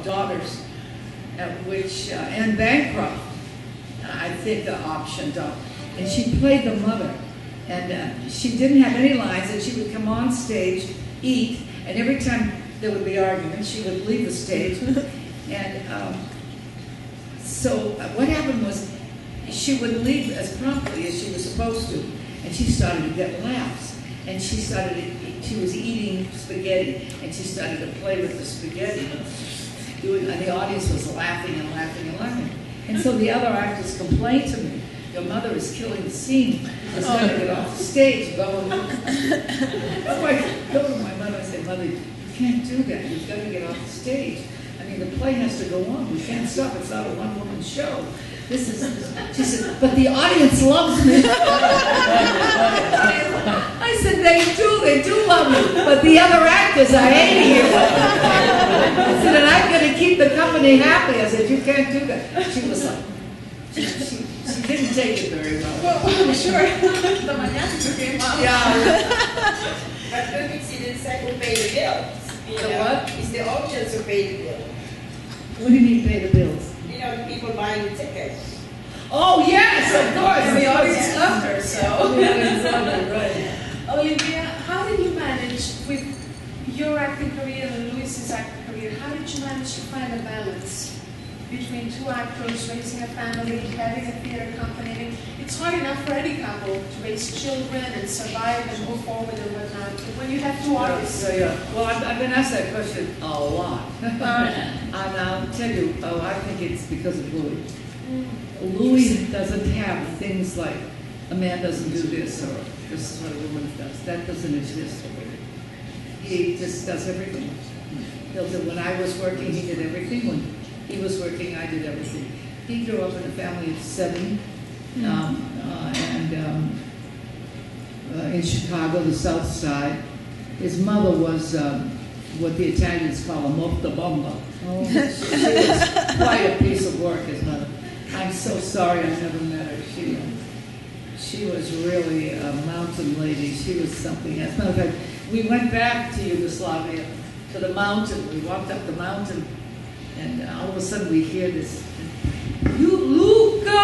called Daughters, which Anne Bancroft, I think, optioned up. And she played the mother. And she didn't have any lines, and she would come on stage, eat, and every time there would be arguments, she would leave the stage. And so what happened was she would leave as promptly as she was supposed to, and she started to get laughs. And she was eating spaghetti, and she started to play with the spaghetti. And the audience was laughing and laughing and laughing. And so the other actors complained to me, "Your mother is killing the scene. It's got to get off the stage." So I go to my mother and say, "Mother, you can't do that. You've got to get off the stage. I mean, the play has to go on. We can't stop. It's not a one-woman show." She said, "But the audience loves me." I said, they do love me, but the other actors I hate here. I said, "And I'm going to keep the company happy." I said, "You can't do that." She was like, she didn't take it very well. Well, I'm sure. The mañana came out. Yeah. But the mix didn't say who paid the bills. The what? It's the audience who paid the bill. What do you mean pay the bills? You know, the people buying the tickets. Oh, yes, of course. And the audience loved her, so. The audience loved her, right. Olympia, how did you manage with your acting career and Luis's acting career? How did you manage to find a balance between two actors, raising a family, having a theater company? I mean, it's hard enough for any couple to raise children and survive and move forward and whatnot. But when you have two artists. Yeah. Well, I've been asked that question a lot. And I'll tell you, I think it's because of Louis. Louis doesn't have things like a man doesn't do this or this is what a woman does. That doesn't exist. He just does everything. He'll do, when I was working, he did everything. When he was working, I did everything. He grew up in a family of 7, in Chicago, the South Side. His mother was what the Italians call a morta bomba. Oh, she was quite a piece of work, his mother. I'm so sorry I never met her. She was really a mountain lady. She was something else. Matter of fact, we went back to Yugoslavia, to the mountain. We walked up the mountain, and all of a sudden we hear this, Luca!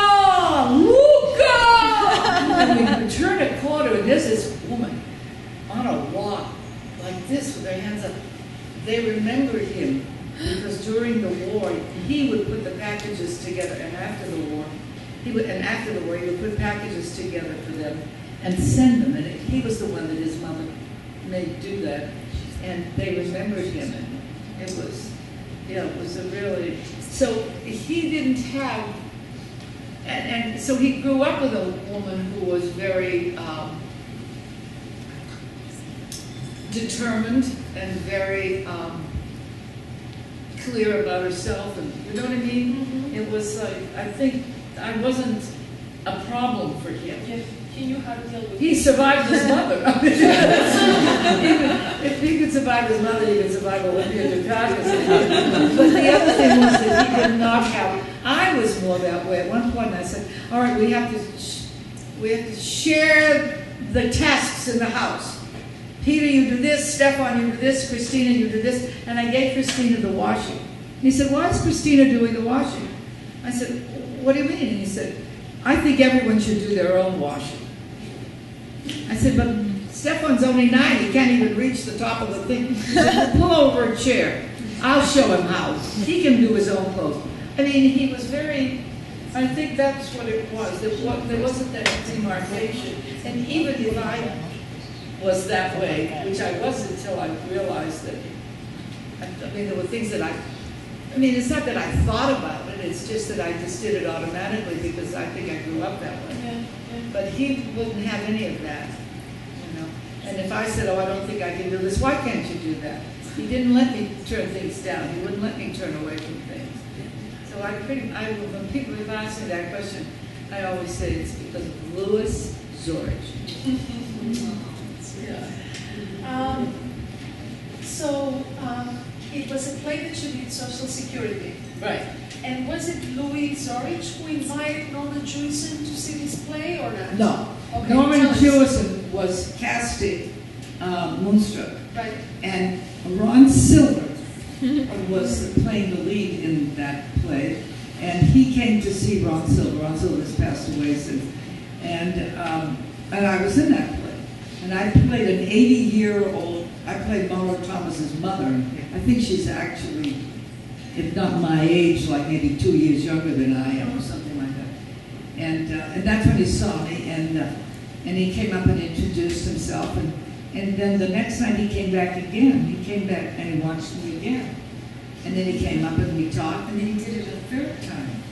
And we turn a corner, and there's this woman on a walk like this with her hands up. They remembered him because during the war, he would put the packages together, and after the war, he would put packages together for them and send them. And he was the one that his mother made do that, and they remembered him. And it was a really. So he didn't have, and so he grew up with a woman who was very determined and very clear about herself, and you know what I mean? Mm-hmm. It was like, I think I wasn't a problem for him. Yeah, he knew how to deal with it. He survived his mother. If he could survive his mother, he could survive Olympia Dukakis. But the other thing was that he did not have. I was more that way. At one point, I said, "All right, we have to share the tasks in the house. Peter, you do this. Stefan, you do this. Christina, you do this." And I gave Christina the washing. And he said, "Why is Christina doing the washing?" I said, "What do you mean?" And he said, "I think everyone should do their own washing." I said, "But Stefan's only 9. He can't even reach the top of the thing." He said, "Pull over a chair. I'll show him how. He can do his own clothes." I mean, he was very, I think that's what it was. There wasn't that demarcation. And even if I was that way, which I was until I realized that, I mean, there were things that I mean, it's not that I thought about it, it's just that I just did it automatically because I think I grew up that way. Yeah. But he wouldn't have any of that, you know. And if I said, "Oh, I don't think I can do this," "Why can't you do that?" He didn't let me turn things down. He wouldn't let me turn away from things. So when people have asked me that question, I always say it's because of Louis Zorich. Yeah. It was a play that you did, Social Security. Right. And was it Louis Zorich who invited Norman Jewison to see this play or not? No. Okay, Norman tell us. Jewison was casting Moonstruck. Right. And Ron Silver was playing the lead in that play, and he came to see Ron Silver. Ron Silver has passed away since, and I was in that play, and I played an 80-year-old. I played Marlo Thomas's mother. I think she's actually, if not my age, like maybe 2 years younger than I am, or something like that. And that's when he saw me, and he came up and introduced himself, and then the next night he came back again. He came back and he watched me again. And then he came up and we talked, and then he did it a third time.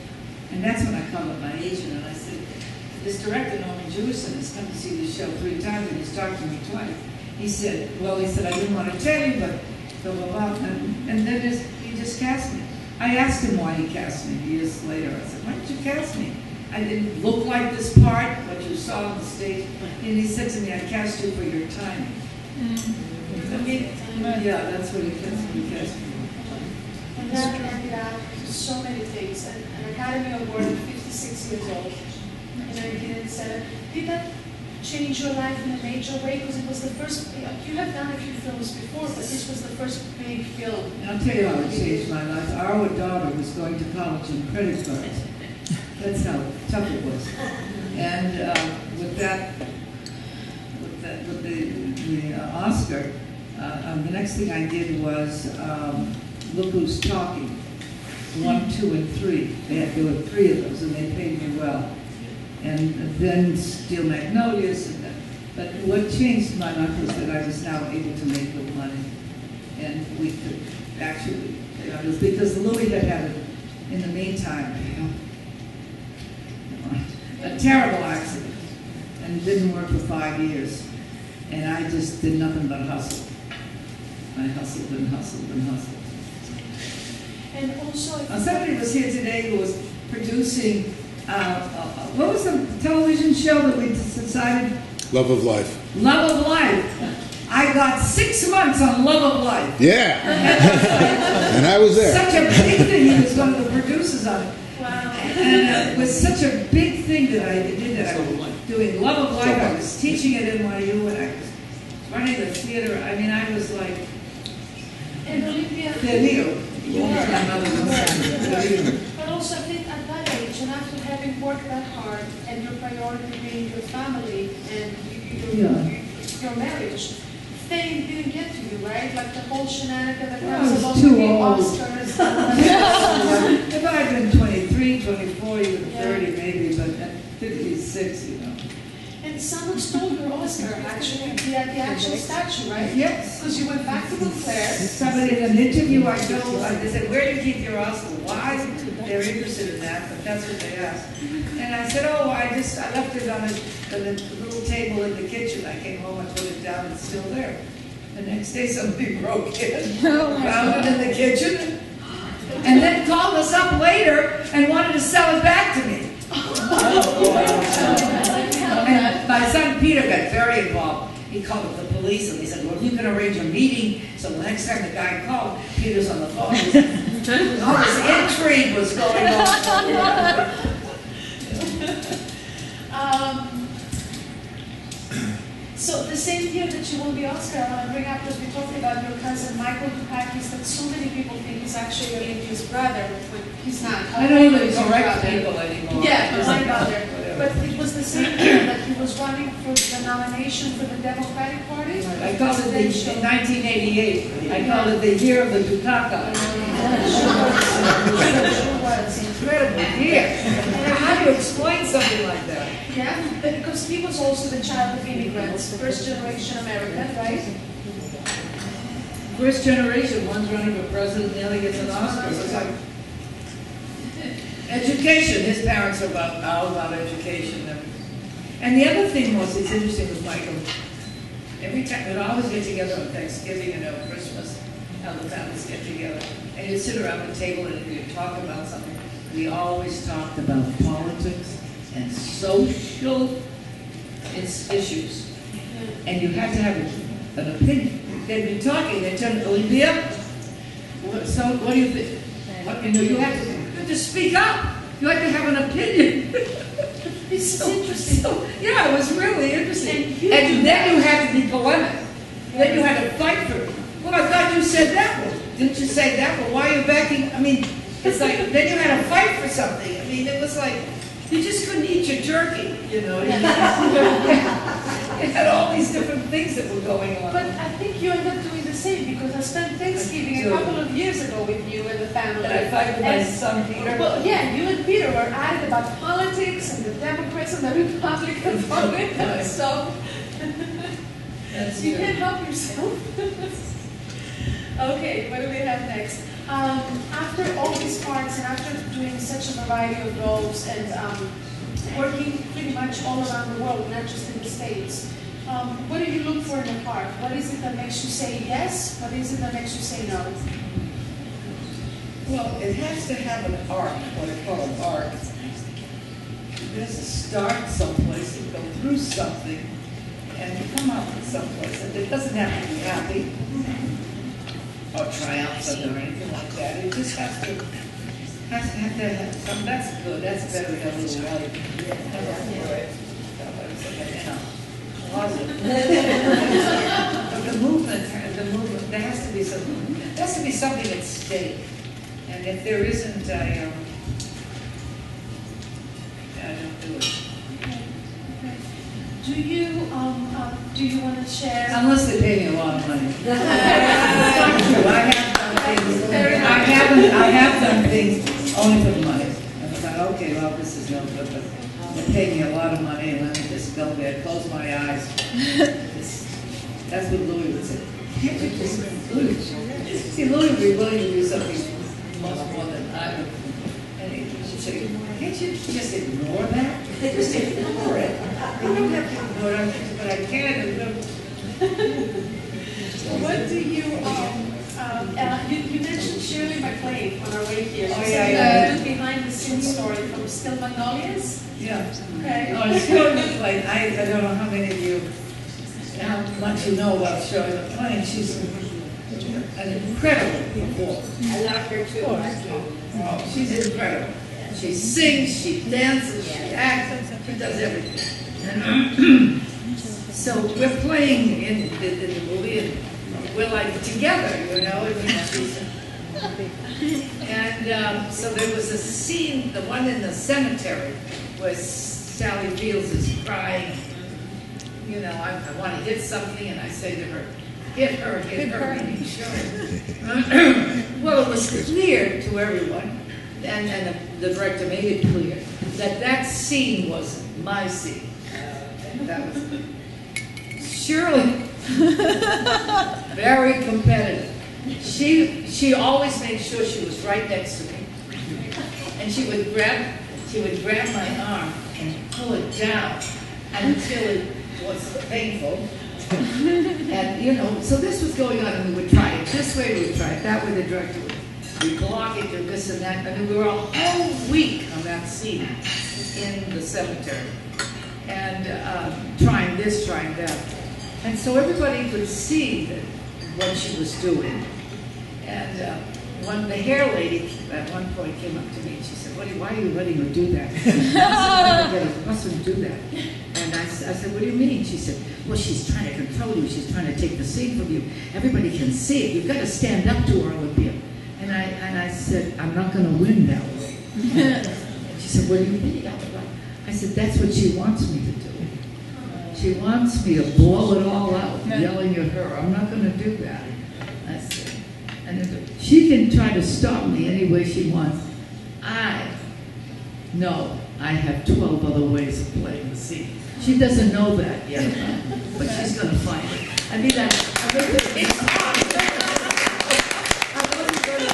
And that's when I called up my agent and I said, this director, Norman Jewison, has come to see this show 3 times and he's talked to me twice. He said, I didn't want to tell you, but blah, blah, blah. And then he just cast me. I asked him why he cast me years later. I said, why did you cast me? I didn't look like this part, what you saw on the stage. And he said to me, I cast you for your timing. Yeah, that's what he cast me. And that ended up so many things. An Academy Award at 56 years old in 1987. Did that change your life in a major way? Because it was the first, you have done a few films before, but this was the first big film. And I'll tell you how it changed my life. Our daughter was going to college on credit cards. That's how tough it was. And with the Oscar, the next thing I did was Look Who's Talking, 1, 2, and 3. There were 3 of those, and they paid me well. And then Steel Magnolias. But what changed my life was that I was now able to make good money, and we could actually. It was because Louis had in the meantime, a terrible accident, and didn't work for 5 years, and I just did nothing but hustle. I hustled and hustled and hustled. And also, somebody was here today who was producing, what was the television show that we decided? Love of Life. Love of Life. I got 6 months on Love of Life. Yeah. And I was there. Such a big thing. He was one of the producers on it. wow. And it was such a big thing that I did that. I was doing Love of Life. I was teaching at NYU, and I was running the theater. I mean, I was like, And Olympia. Delio. But also, I think at that age, and after having worked that hard, and your priority being your family and your marriage, fame didn't get to you, right? Like the whole shenanigan that comes along with the Oscars. If I had been 23, 24, even 30 maybe, but at 56, you know. And someone stole your Oscar, actually, the actual statue, right? Yes. Because you went back to Montclair. Somebody in an interview I told, they said, where do you keep your Oscar? Why? They're interested in that, but that's what they asked. And I said, oh, I left it on the little table in the kitchen. I came home, I put it down, it's still there. The next day somebody broke in, found it in the kitchen, and then called us up later and wanted to sell it back to me. And my son Peter got very involved. He called up the police and he said, well, you can arrange a meeting. So the next time the guy called, Peter's on the phone. He said, all this intrigue was going on. So the same year that you won the Oscar, I want to bring up, because we talked about your cousin Michael Dukakis, that so many people think he's actually Olympia's brother, but he's not. I don't even correct people anymore. Yeah, my brother. But it was the same year that he was running for the nomination for the Democratic Party. I called it in 1988. I called it the year of the Dukakis. Sure was. Incredible year. How do you explain something like that? Yeah, because he was also the child of immigrants, first generation American, right? First generation, one's running for president, the other gets an Oscar. So it's like education. His parents are all about education. And the other thing was, it's interesting with Michael. Every time we'd always get together on Thanksgiving and on Christmas, how the families get together, and you'd sit around the table and you'd talk about something. We always talked about politics and social issues, and you had to have an opinion. They'd be talking, they'd turn to Olympia. So what do you think? You have to speak up. You have to have an opinion. This is interesting. Yeah, it was really interesting. And then you had to be polemic. Then you had to fight for it. Well, I thought you said that one. didn't you say that? Well, why are you backing? I mean, it's like, then you had a fight for something. I mean, it was like, you just couldn't eat your jerky, you know. It had all these different things that were going on. But I think you end up doing the same because I spent Thanksgiving a couple of years ago with you and the family. And I fight with my son Peter. Well, yeah, you and Peter were at it about politics and the Democrats and the Republicans and so you can't help yourself. Okay, what do we have next? After all these parks and after doing such a variety of roles and working pretty much all around the world, not just in the States, what do you look for in a park? What is it that makes you say yes? What is it that makes you say no? Well, it has to have an arc, what I call an arc. There's a start someplace, you go through something, and you come out with someplace. And it doesn't have to be happy or triumphant or anything like that. It just has to have some. That's good. That's better than a little rally. But the movement, there has to be something. There has to be something at stake. And if there isn't, I don't do it. Okay. Do you want to share? Unless they pay me a lot of money. That's not true. I have done things only for the money. And I thought, okay, well, this is no good, but they pay me a lot of money, and let me just go there, close my eyes. That's what Louis would say. Can't you just see, Louis would be willing to do something much more than I would. And he would say, can't you just ignore that? Just ignore it. You don't have to ignore it, but I can't. What do you mentioned Shirley MacLaine on our way here. Oh, She's yeah. a behind the scenes story from Still Magnolias. Yeah. Okay. Oh, Shirley MacLaine, I don't know how many of you, how much you know about Shirley MacLaine. She's an incredible performer. I love her too. Oh, she's incredible. She sings, she dances, she acts, she does everything. So we're playing in the movie, and we're like together, you know. And so there was a scene, the one in the cemetery, where Sally Fields is crying. You know, I want to hit something, and I say to her, hit her, meaning Shirley. Well, it was clear to everyone, and the director made it clear, that scene was my scene. That was Shirley, very competitive. She always made sure she was right next to me, and she would grab my arm and pull it down until it was painful. And you know, so this was going on, and we would try it this way, we would try it that way. The director would block it, do this and that. I mean, we were a whole week on that scene in the cemetery, and trying this, trying that. And so everybody could see what she was doing. And when the hair lady at one point came up to me, and she said, why are you letting her do that? I said, I mustn't do that. And I said, what do you mean? She said, well, she's trying to control you. She's trying to take the scene from you. Everybody can see it. You've got to stand up to her, Olympia. And I said, I'm not going to win that way. And she said, what do you mean? I said, that's what she wants me to do. She wants me to blow it all out, yelling at her. I'm not going to do that. I said, and she can try to stop me any way she wants. I have 12 other ways of playing the scene. She doesn't know that yet, but she's going to find it. I mean, it's hard. I wasn't going to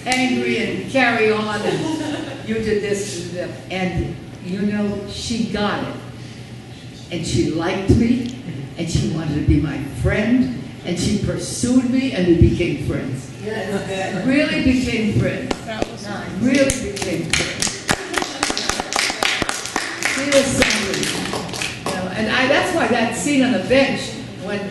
angry and carry on, and you did this and that. And, you know, she got it. And she liked me, and she wanted to be my friend, and she pursued me, and we became friends. Yes. Really became friends. That was nice. Really became friends. She was somebody. You know, and that's why that scene on the bench, when I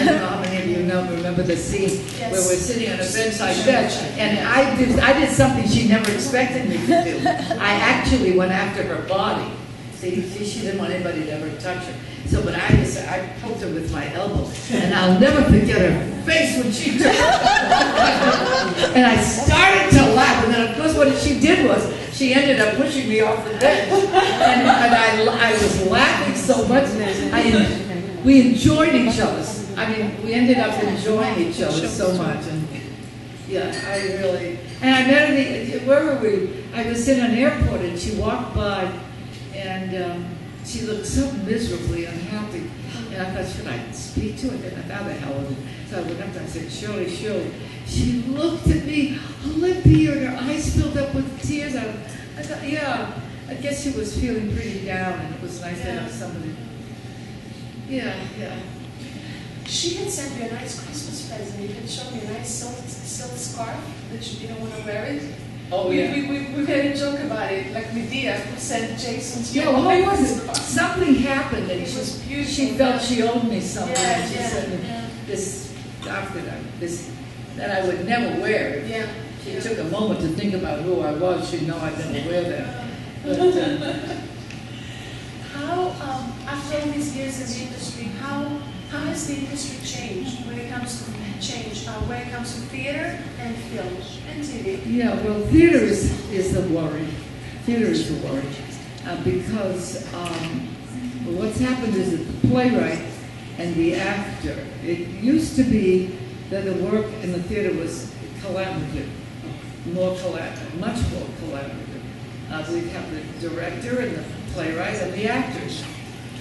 don't know how many of you remember the scene where we're sitting on a bedside bench, and I did something she never expected me to do. I actually went after her body. See, she didn't want anybody to ever touch her. So, but I poked her with my elbow, and I'll never forget her face when she took it. And I started to laugh, and then of course what she did was, she ended up pushing me off the bench. And I was laughing so much. We enjoyed each other. I mean, we ended up enjoying each other so much. And yeah, and I met her, where were we? I was in an airport and she walked by and she looked so miserably unhappy. And I thought, should I speak to her? And I thought, the hell with it. So I went up to her and I said, Shirley. She looked at me, Olympia, and her eyes filled up with tears. I thought, yeah, I guess she was feeling pretty down and it was nice to have somebody. Yeah. She had sent me a nice Christmas present. You can show me a nice silk scarf that she didn't want to wear it. Oh, yeah. We made a joke about it, like Medea who sent Jason's. Yeah, well, how was it? Something happened and It was beautiful. she felt she owed me something. Yeah, And she said, this scarf that I would never wear. Yeah. She took a moment to think about who I was. She'd know I'd never wear that. But, how, after all these years in the industry, how has the industry changed when it comes to when it comes to theater and film and TV? yeah, well, theater is the worry. Theater is the worry. Because what's happened is that the playwright and the actor, it used to be that the work in the theater was collaborative, much more collaborative. We'd have the director and the playwright and the actors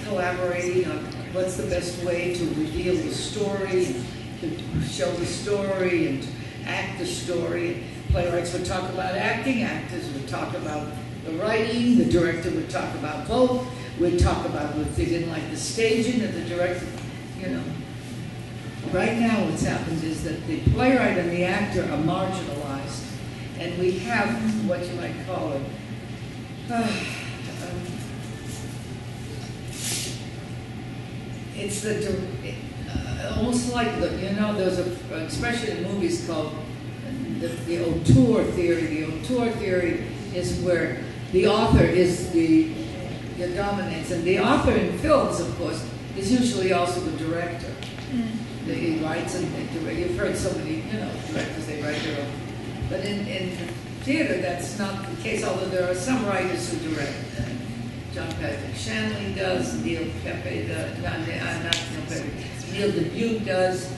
collaborating on what's the best way to reveal the story, to show the story, and to act the story. Playwrights would talk about acting, actors would talk about the writing, the director would talk about both, we'd talk about if they didn't like the staging of the director, Right now what's happened is that the playwright and the actor are marginalized, and we have what you might call it, it's almost like there's an expression in movies called the auteur theory. The auteur theory is where the author is the dominates, and the author in films, of course, is usually also the director. He writes and they direct. You've heard so many, directors, they write their own. But in theater, that's not the case, although there are some writers who direct. John Patrick Shanley does, Neil Pepe does, not Neil Pepe, Neil Dubuque does.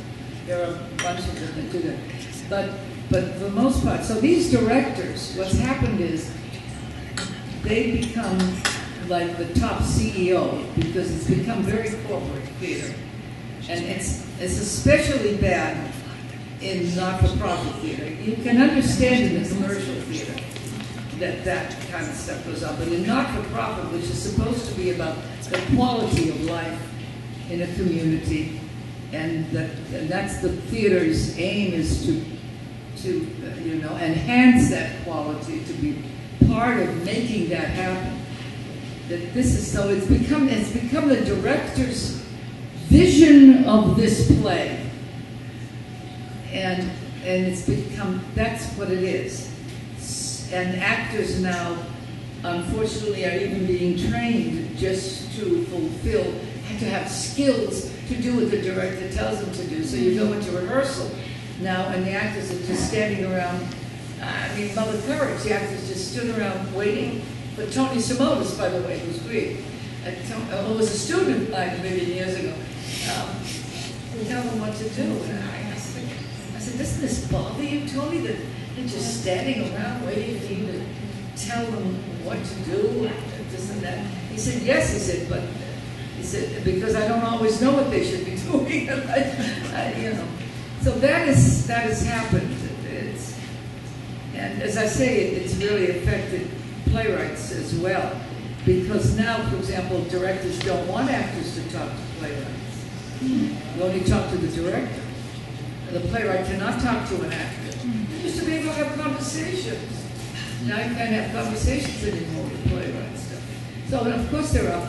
There are a bunch of them that do that. But for the most part, so these directors, what's happened is they become like the top CEO because it's become very corporate theater. And it's especially bad in not-for-profit theater. You can understand in the commercial theater that kind of stuff goes on, but in not-for-profit, which is supposed to be about the quality of life in a community, and that's the theater's aim is to enhance that quality, to be part of making that happen. That this is so it's become the director's vision of this play, and it's become, that's what it is. And actors now, unfortunately, are even being trained just to have to have skills to do what the director tells them to do. So you go into rehearsal now, and the actors are just standing around. Mother Courage, the actors just stood around waiting for Tony Simonis, by the way, who's Greek, who was a student of mine a million years ago. Tell them what to do. And I said, doesn't this bother you, Tony, that they're just standing around waiting for you to tell them what to do, and this and that? He said, yes, but because I don't always know what they should be doing. So that has happened. And as I say, it's really affected playwrights as well. Because now, for example, directors don't want actors to talk to playwrights. You only talk to the director. The playwright cannot talk to an actor. You used to be able to have conversations. Now you can't have conversations anymore with playwrights. So, and of course, there are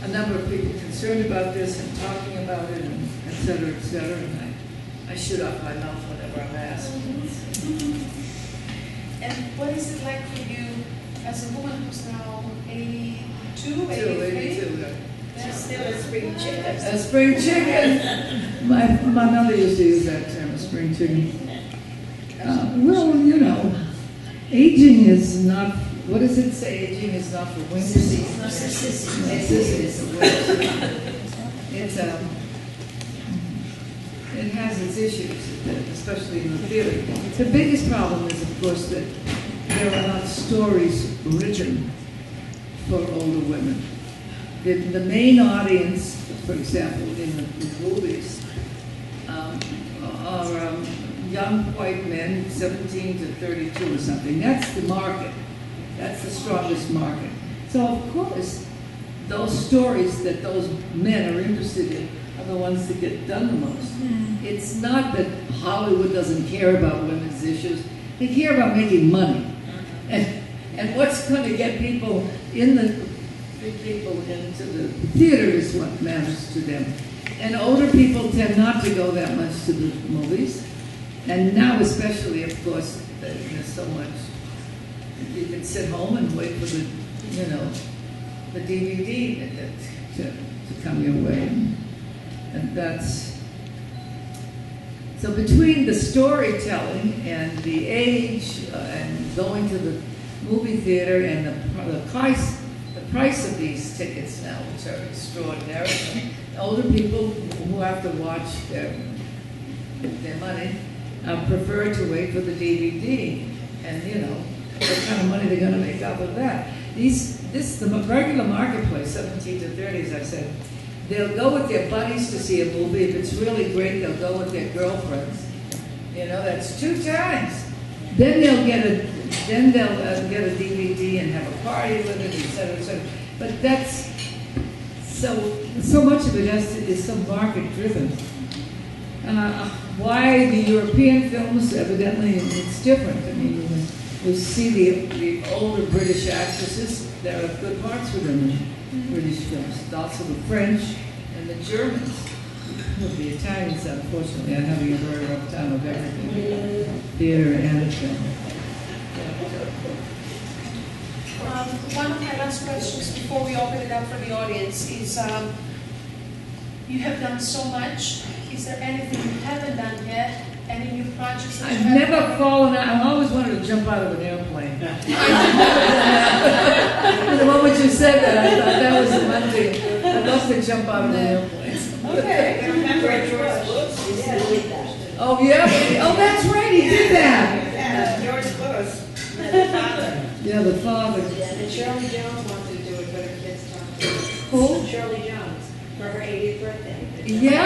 a number of people concerned about this and talking about it, and et cetera, and I shoot off my mouth whenever I'm asked. And what is it like for you as a woman who's now 82, 83? 82, She's still a spring chicken. A spring chicken. My mother used to use that term, a spring chicken. Well, you know, aging is not, what does it say? Aging is not for wimps. It's not a sissy. It's a wimp. It has its issues, especially in the theater. The biggest problem is, of course, that there are not stories written for older women. The main audience, for example, in the movies, are young white men, 17 to 32 or something. That's the market. That's the strongest market. So, of course, those stories that those men are interested in are the ones that get done the most. It's not that Hollywood doesn't care about women's issues. They care about making money. And what's going to get people into the theater is what matters to them. And older people tend not to go that much to the movies. And now especially, of course, there's so much. You can sit home and wait for the, you know, the DVD to come your way. And that's... So between the storytelling and the age and going to the movie theater and the price of these tickets now, which are extraordinary, older people who have to watch their money prefer to wait for the DVD, and you know what kind of money they're going to make off of that. The regular marketplace, 17 to 30, as I said. They'll go with their buddies to see a movie. If it's really great, they'll go with their girlfriends. You know, that's 2 times. Then they'll get a DVD and have a party with it, etc., etc. But that's so much of it is so market driven. Why the European films? Evidently, it's different. I mean, you see the older British actresses. There are good parts for them in British films. Also the French and the Germans. With the Italians, unfortunately, are having a very rough time of everything, theater and film. One of my last questions before we open it up for the audience is, you have done so much. Is there anything you haven't done yet? Any new projects that you I've haven't never done? fallen out. I've always wanted to jump out of an airplane. The moment you said that, I thought that was the one thing. I'd love to jump out of an airplane. Okay, remember George Bush? He did that. Oh, yeah? Oh, that's right, he did that. Yeah, George Bush, the father. Yeah, the father. Yeah, and Shirley Jones wanted to do it for her kids' time. Who? Shirley Jones, for her 80th birthday. Yeah?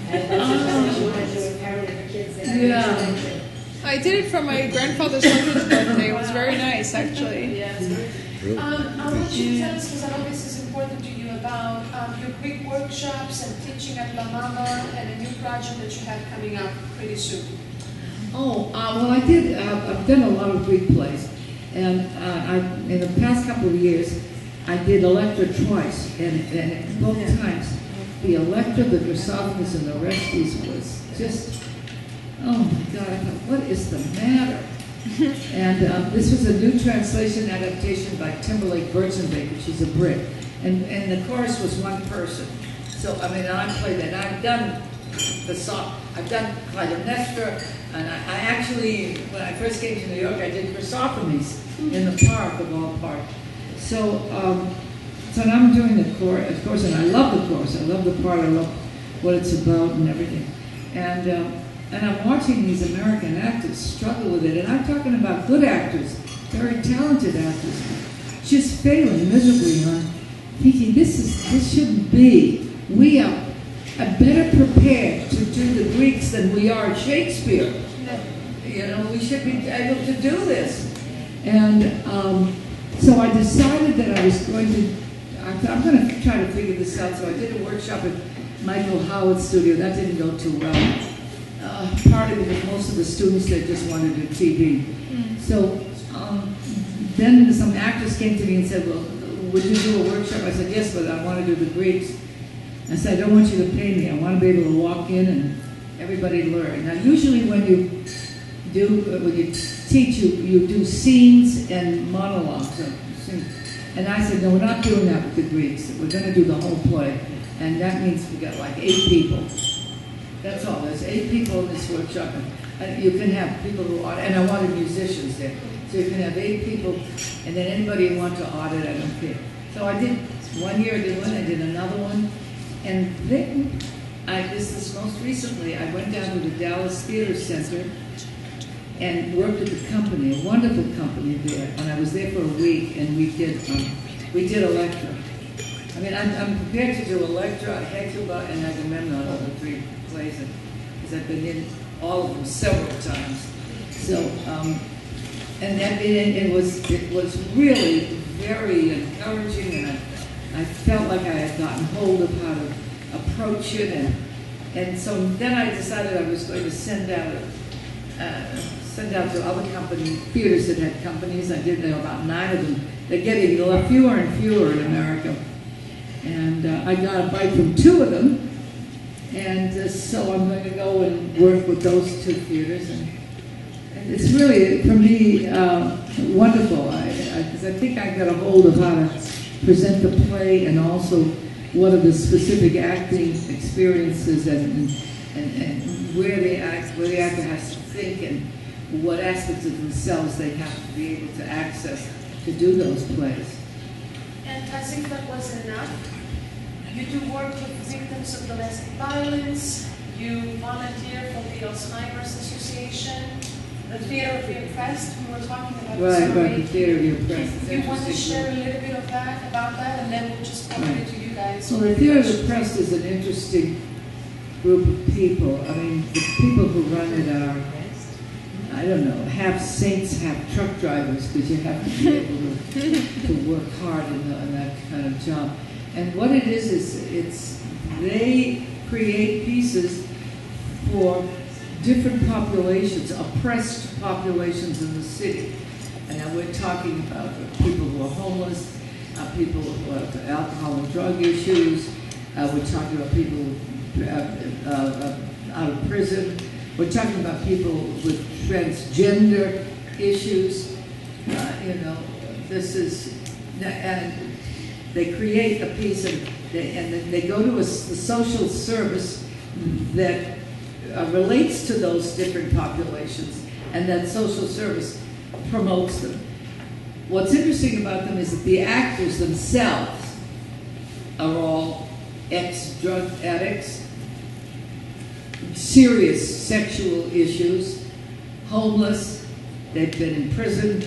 And she wanted to do a parody for kids. Yeah. I did it for my grandfather's 100th birthday. It was very nice, actually. Yeah, it's very I'll let you tell us, because I know this is important to you, about your Greek workshops and teaching at La Mama and a new project that you have coming up pretty soon. Oh, well, I did. I've done a lot of Greek plays, and in the past couple of years, I did Electra twice, and both times, the Electra, the Grossophus, and the Orestes was just, oh my God! I thought, what is the matter? And this was a new translation adaptation by Timberlake Bertzenbaker. She's a Brit, and the chorus was one person. So I mean, I played that. I've done the song. I've done Clytemnestra, and I actually, when I first came to New York, I did Chrysosthenes in the park of all parks. So now I'm doing the chorus, of course, and I love the chorus. I love the part. I love what it's about and everything. And I'm watching these American actors struggle with it, and I'm talking about good actors, very talented actors, just failing miserably on thinking this shouldn't be. We are better prepared to do the Greeks than we are Shakespeare. You know, we should be able to do this. And so I decided that I was going to, I'm going to try to figure this out. So I did a workshop at Michael Howard's studio. That didn't go too well. Partly because most of the students there just wanted to do TV. So then some actors came to me and said, well, would you do a workshop? I said, yes, but I want to do the Greeks. I said, I don't want you to pay me. I want to be able to walk in and everybody learn. Now, usually when you teach, you do scenes and monologues. And I said, no, we're not doing that with the Greeks. We're going to do the whole play. And that means we got like 8 people. That's all. There's 8 people in this workshop. And you can have people who audit, and I wanted musicians there. So you can have 8 people, and then anybody who wants to audit, I don't care. So I did, one year I did one, I did another one. And then, this most recently, I went down to the Dallas Theater Center and worked at the company, a wonderful company there. And I was there for a week, and we did Electra. I mean, I'm prepared to do Electra, Hecuba, and Agamemnon, all the 3 plays, because I've been in all of them several times. So, and that it was really very encouraging, and I felt like I had gotten hold of how to approach it, and so then I decided I was going to send out to other theaters that had companies. I did know about 9 of them. They're getting fewer and fewer in America. And I got a bite from 2 of them. And so I'm going to go and work with those 2 theaters. And it's really, for me, wonderful. Because I think I got a hold of how to present the play, and also what are the specific acting experiences and where the actor has to think, and what aspects of themselves they have to be able to access to do those plays. And as if that wasn't enough, you do work with victims of domestic violence, you volunteer for the Alzheimer's Association, the Theater of the Oppressed, we were talking about this Right, already. the Theater of the Oppressed. Do you want to share a little bit of that, about that, and then we'll just come Right. to you guys. So the Theater of the Oppressed is an interesting group of people. I mean, the people who run it are, I don't know, half saints, half truck drivers, because you have to be able to work hard in that kind of job. And what it is they create pieces for different populations, oppressed populations in the city. And now we're talking about people who are homeless, people who have alcohol and drug issues. We're talking about people out of prison. We're talking about people with transgender issues. This is, and they create a piece, and they go to the social service that relates to those different populations, and that social service promotes them. What's interesting about them is that the actors themselves are all ex-drug addicts, serious sexual issues, homeless, they've been in prison.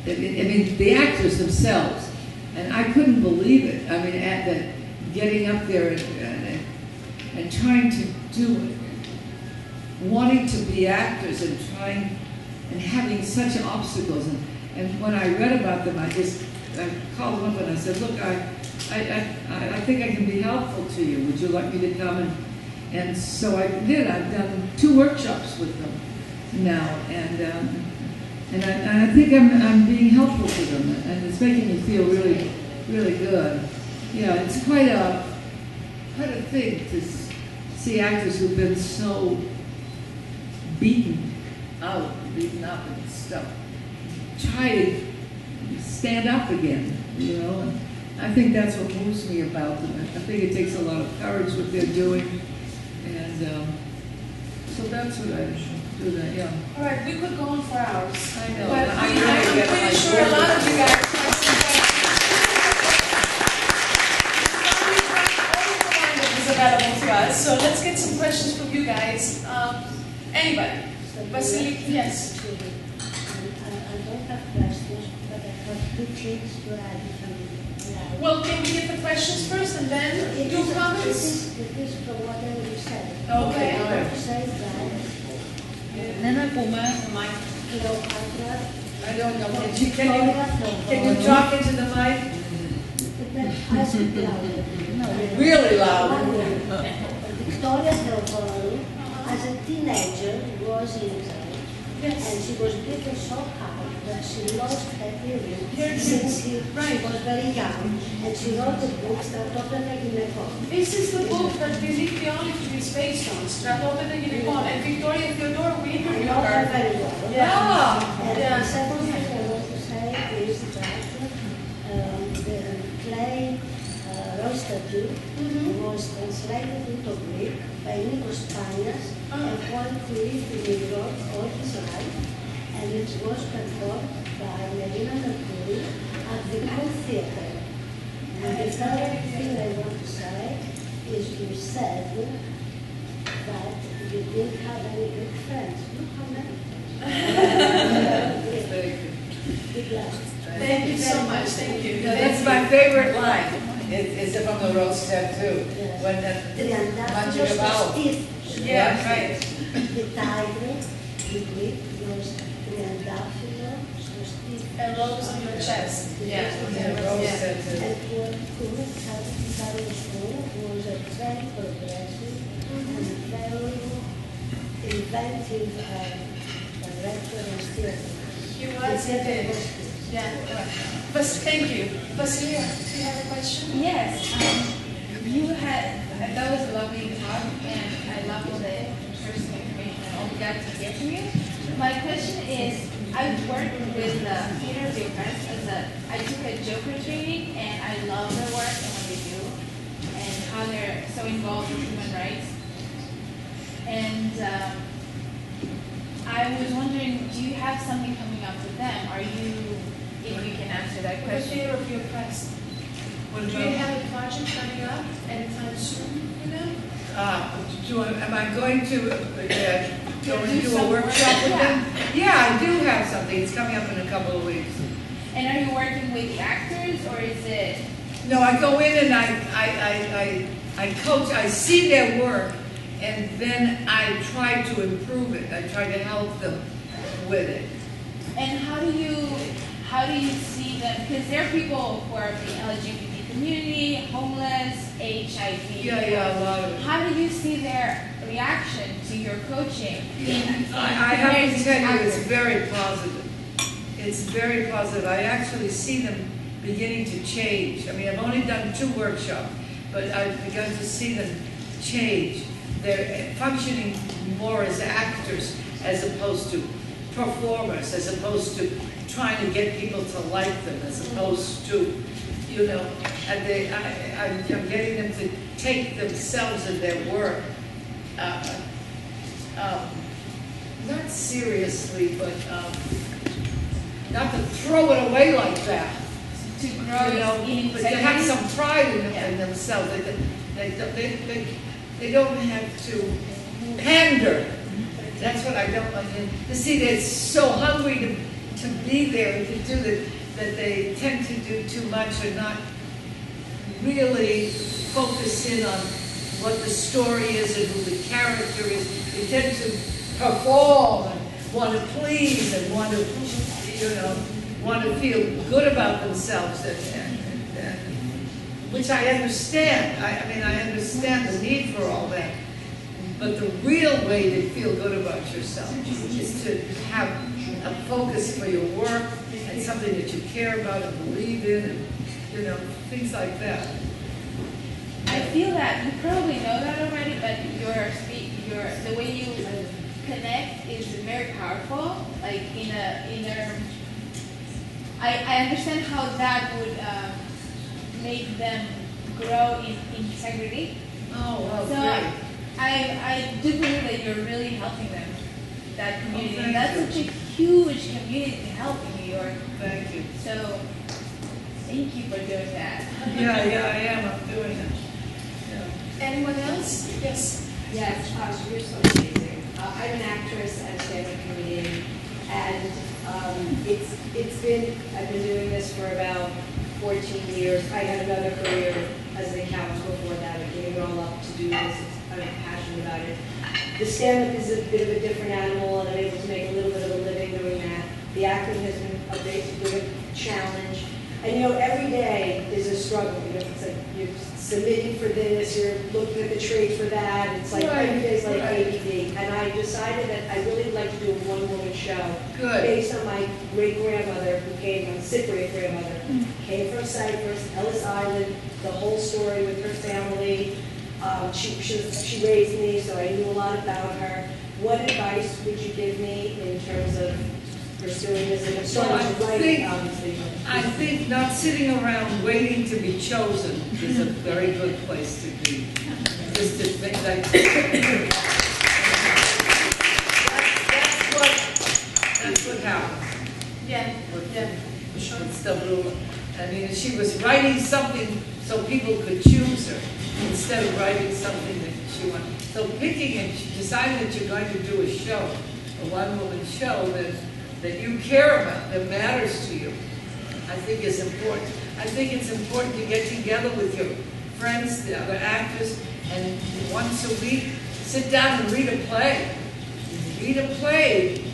I mean, the actors themselves. And I couldn't believe it. I mean, getting up there and trying to do it, wanting to be actors and trying and having such obstacles. And when I read about them, I called them up and I said, look, I think I can be helpful to you. Would you like me to come? And so I did. I've done 2 workshops with them now, and I think I'm being helpful to them, and it's making me feel really, really good. Yeah, it's quite a thing to see actors who've been so beaten up and stuff try to stand up again, And I think that's what moves me about them. I think it takes a lot of courage what they're doing, and so that's what I do. That, yeah. All right, we could go on for hours. I know. But I'm I'm pretty sure a lot of you guys have some questions. Is available to us. So let's get some questions from you guys. Anybody? Vasily, yes. I don't have questions, but I have 2 things to add. Well, can we get the questions first and then do comments? It is from whatever you said. Okay. I want to say that, I don't know. Can you talk into the mic? I speak louder. Really loud. Victoria Theophorou, as a teenager, was in jail. And she was beaten so hard that she lost her hearing since she was very young. And she wrote a book, Stratopeda Gynekon. This is the book that Believe Theology is based on, Stratopeda Gynekon, and Victoria Theodore, we I interviewed know her her. very well. Yeah. And the second thing I want to say is that rose statue was translated into Greek by Nikos Panias, a poet who lived in New York all his life, and it was performed by Melina Mercouri at the Court Theatre. And the third thing I want to say is you said that you didn't have any good friends. Look how many. Good luck. Thank you so much, thank you. That's my favorite line. It's from the rose tattoo. When Triαντάφυλλος στο στήθος. Yeah, right. The title, the Greek, was Triαντάφυλλο στο στήθος. A rose on your chest. Yeah. rose tattoo. And what Kunis had to carry through was a very progressive and very inventive director and theater. He was, he did. Yeah. But thank you. Vasilia, do you have a question? Yes, that was a lovely talk, and I love all the interesting information and all we got to hear from you. My question is, I've worked with the Theater of Dukakis I took a Joker training, and I love their work and what they do, and how they're so involved with human rights. And I was wondering, do you have something coming up with them? If you can answer that The question. Theater of your Press. Do you have a project coming up anytime soon with them? Am I going to go and do a workshop with them? Yeah, I do have something. It's coming up in a couple of weeks. And are you working with the actors, or is it? No, I go in and I coach. I see their work, and then I try to improve it. I try to help them with it. And how do you see them? Because there are people who are in the LGBT community, homeless, HIV. Yeah, a lot of it. How do you see their reaction to your coaching? I have to tell you, it's very positive. It's very positive. I actually see them beginning to change. I mean, I've only done 2 workshops, but I've begun to see them change. They're functioning more as actors as opposed to performers, as opposed to trying to get people to like them, as opposed to, and I'm getting them to take themselves and their work, not seriously, but not to throw it away like that. To grow in But to have some pride in themselves. They don't have to pander. That's what I don't like. To see they're so hungry to be there and to do that they tend to do too much or not really focus in on what the story is and who the character is. They tend to perform and want to please and want to feel good about themselves, and which I understand. I understand the need for all that. But the real way to feel good about yourself is to have a focus for your work and something that you care about and believe in, and things like that. I feel that you probably know that already, but the way you connect is very powerful. Like I understand how that would make them grow in integrity. Oh, well, So great. I do believe that you're really helping them, that community. Oh, And that's you. such a huge community to help in New York. Thank you. So thank you for doing that. Yeah, I am. I'm doing it. Yeah. Anyone else? Yes. Yes, you're so amazing. I'm an actress and stand-up comedian, and I've been doing this for about 14 years. I had another career as an accountant before that. I gave it all up to do this. I'm passionate about it. The stand-up is a bit of a different animal, and I'm able to make a little bit of a living doing that. The acting has been a big challenge. And every day is a struggle, because it's like you're submitting for this, you're looking at the trade for that. It's like every day's like ABD. And I decided that I really would like to do a one-woman show. Good. Based on my great-grandmother, who came from, sick great-grandmother, came from Cyprus, Ellis Island, the whole story with her family. She raised me, so I knew a lot about her. What advice would you give me in terms of pursuing this, and So I starting to write, think- obviously. I think not sitting around waiting to be chosen is a very good place to be. Just to think like, that's what happens. Yeah, yeah, sure. It's the rule. I mean, she was writing something so people could choose her instead of writing something that she wanted. So picking and deciding that you're going to do a show, a one-woman show that you care about, that matters to you, I think is important. I think it's important to get together with your friends, the other actors, and once a week, sit down and read a play. Read a play,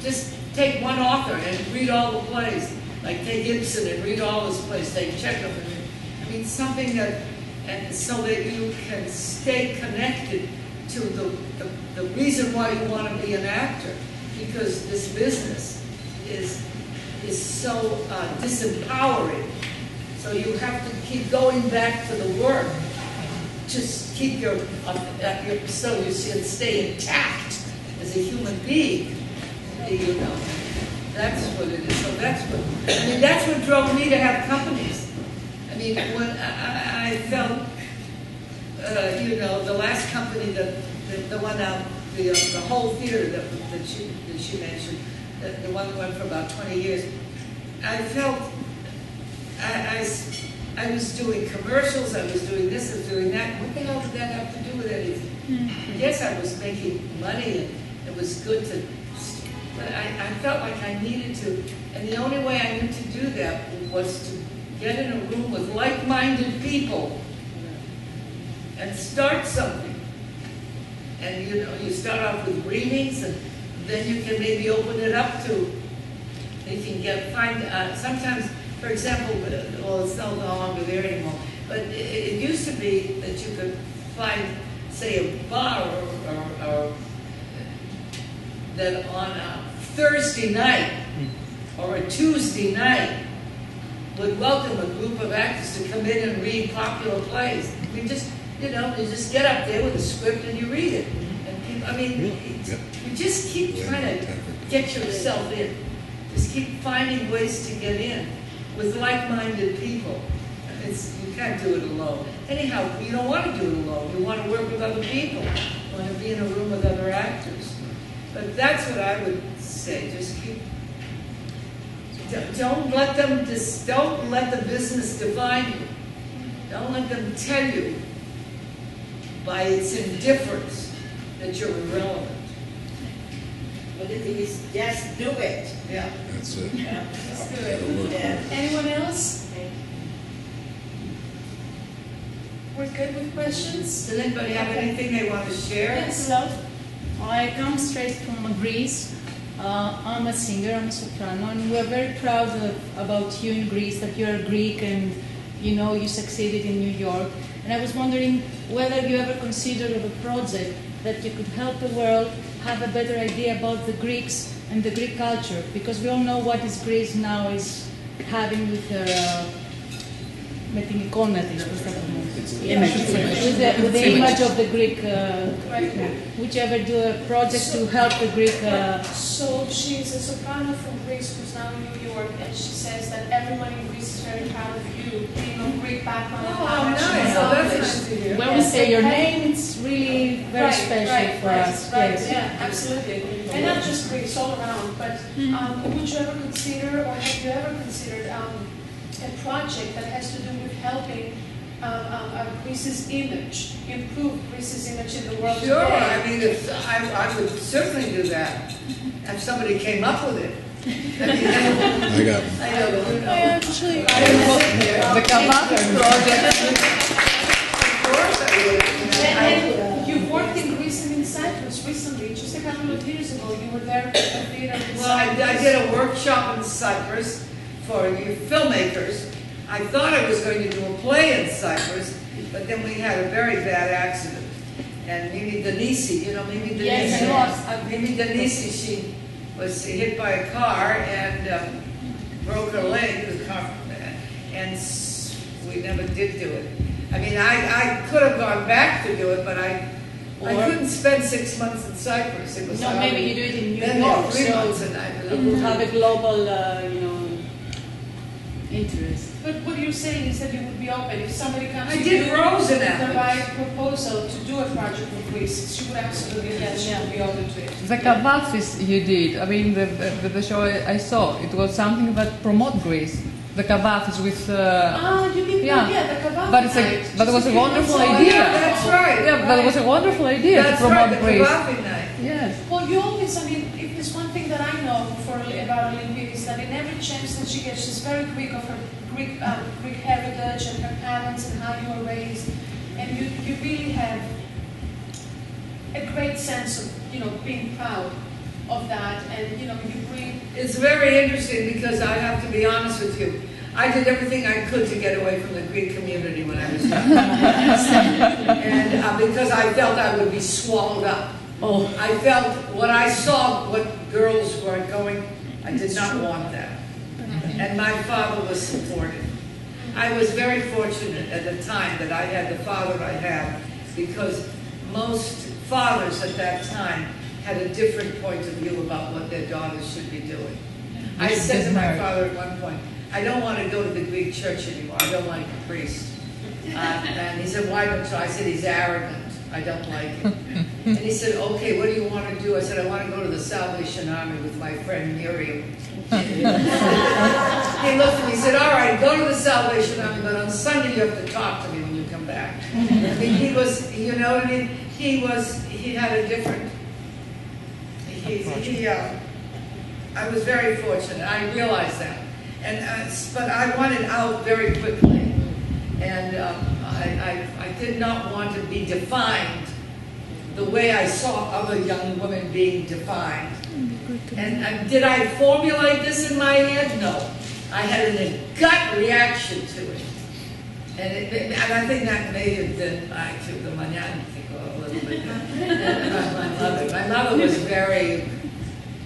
just take one author and read all the plays. Like take Ibsen and read all his plays, take Chekhov and read. I mean, something that, and so that you can stay connected to the reason why you want to be an actor. Because this business is so disempowering. So you have to keep going back to the work. Just keep your so you should stay intact as a human being. You know, that's what it is. So that's what drove me to have companies. I mean, when I felt, the last company, the one out, the whole theater that she mentioned, the one that went for about 20 years, I felt I was doing commercials, I was doing this, I was doing that. What the hell did that have to do with anything? Yes, I was making money and it was good to, but I felt like I needed to, and the only way I knew to do that was to get in a room with like-minded people and start something. And you start off with readings, and then you can maybe open it up to, you can find, sometimes, for example, well, it's no longer there anymore, but it used to be that you could find, say, a bar or that on a Thursday night or a Tuesday night would welcome a group of actors to come in and read popular plays. You just get up there with a script and you read it. And people, you just keep trying to get yourself in. Just keep finding ways to get in with like-minded people. You can't do it alone. Anyhow, you don't want to do it alone. You want to work with other people. You want to be in a room with other actors. But that's what I would say. Just keep. Don't let the business define you. Don't let them tell you by its indifference that you're irrelevant. But the thing is, just do it. Yeah. That's it. Let's do That'll it. work. Yeah. Anyone else? We're good with questions? Does anybody have anything they want to share? Yes. Hello. I come straight from Greece. I'm a singer, I'm a soprano, and we're very proud about you in Greece, that you're Greek and you succeeded in New York. And I was wondering whether you ever considered of a project that you could help the world have a better idea about the Greeks and the Greek culture, because we all know what is Greece now is having with their με την εικόνα της, πώς θα πούμε. With the image of the Greek, would you ever do a project to help the Greek? So she's a soprano from Greece who's now in New York, and she says that everyone in Greece is very proud of you, being of Greek background. Oh, nice. Oh, that's nice to hear. When we say your name, it's really very special for us. Right, Yes. yeah, absolutely. And not just Greece, all around. But would you ever consider, or have you ever considered a project that has to do with helping Greece's image, improve Greece's image in the world Sure, today? I mean, I would certainly do that if somebody came up with it. I got one. I know, but Actually, the Kabakas project. Of course I would. And you've worked in Greece and in Cyprus recently, just a couple of years ago. You were there at a theater in Well, Cyprus. I did a workshop in Cyprus for filmmakers. I thought I was going to do a play in Cyprus, but then we had a very bad accident. And Mimi Denisi, Mimi Denisi. Yes, I was. Mimi Denisi, she was hit by a car and broke her leg, the car, and we never did do it. I mean, I could have gone back to do it, but I couldn't spend 6 months in Cyprus. It was No, maybe you do it in New then York, 3 so months and it will have a global, interest. But what you're saying is that you would be open if somebody comes I to did you Rose in with the Athens. right proposal to do a project with Greece. She would absolutely, yes, she would be open to it. The Kavafis you did, I mean, the show I saw, it was something that promote Greece. The Kavafis with. You did yeah. the Kavafis. But it was a wonderful Oh, idea. yeah, that's right. Yeah, but it was a wonderful idea That's to promote right, the Greece. Kavafi night. Yes. Well, you always, I mean, if there's one thing that I know about Olympia is that in every chance that she gets, she's very quick of her Greek heritage and her parents and how you were raised, and you really have a great sense of, being proud of that, and, you bring... It's very interesting because I have to be honest with you. I did everything I could to get away from the Greek community when I was young. And because I felt I would be swallowed up. Oh. I felt when I saw what girls were going, I did not want that. And my father was supportive. I was very fortunate at the time that I had the father I had, because most fathers at that time had a different point of view about what their daughters should be doing. I said to my father at one point, I don't want to go to the Greek church anymore. I don't like the priest. And he said, why don't you? I said, he's arrogant. I don't like it. And he said, okay, what do you want to do? I said, I want to go to the Salvation Army with my friend Miriam. He looked at me, he said, all right, go to the Salvation Army, but on Sunday you have to talk to me when you come back. I mean, he was, you know what I mean? He had a different, I was very fortunate. I realized that. But I wanted out very quickly. And I did not want to be defined the way I saw other young women being defined. And did I formulate this in my head? No. I had a gut reaction to it. And I think that may have been the magnifico a little bit. My mother. My mother was very,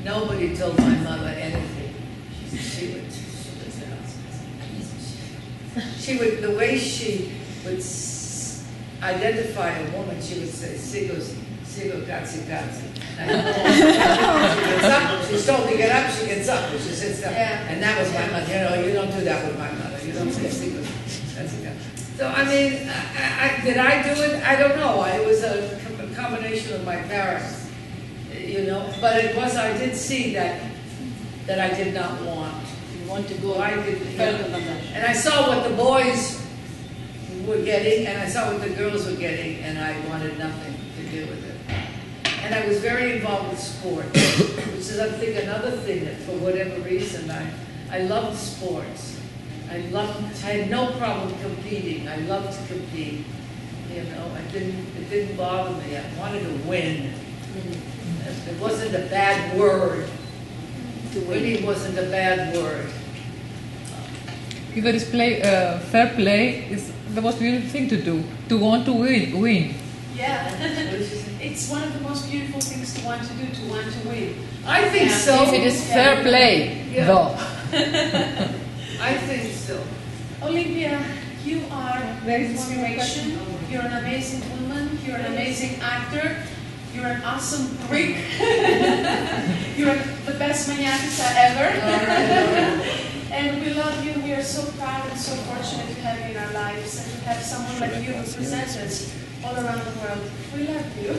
nobody told my mother anything. She would, the way she would identify a woman, she would say, sigo, grazie. She's told to get up, she gets up, she sits down. Yeah. And that was my mother. You don't do that with my mother. You don't say sigo, grazie. So, I mean, did I do it? I don't know. It was a combination of my parents, But it was, I did see that I did not want. Want to go and I saw what the boys were getting, and I saw what the girls were getting, and I wanted nothing to do with it. And I was very involved with sport, which is, I think, another thing that, for whatever reason, I loved sports. I had no problem competing. I loved to compete. It didn't bother me. I wanted to win. It wasn't a bad word. Winning wasn't a bad word. If there is fair play, is the most beautiful thing to do. To want to win. Yeah. It's one of the most beautiful things to want to do, to want to win. I think so. If it is fair play, though. I think so. Olympia, you are an inspiration. You're an amazing woman. You're an amazing actor. You're an awesome Greek. You're the best maniatisa ever. And we love you. We are so proud and so fortunate to have you in our lives and to have someone like you who presents us all around the world. We love you.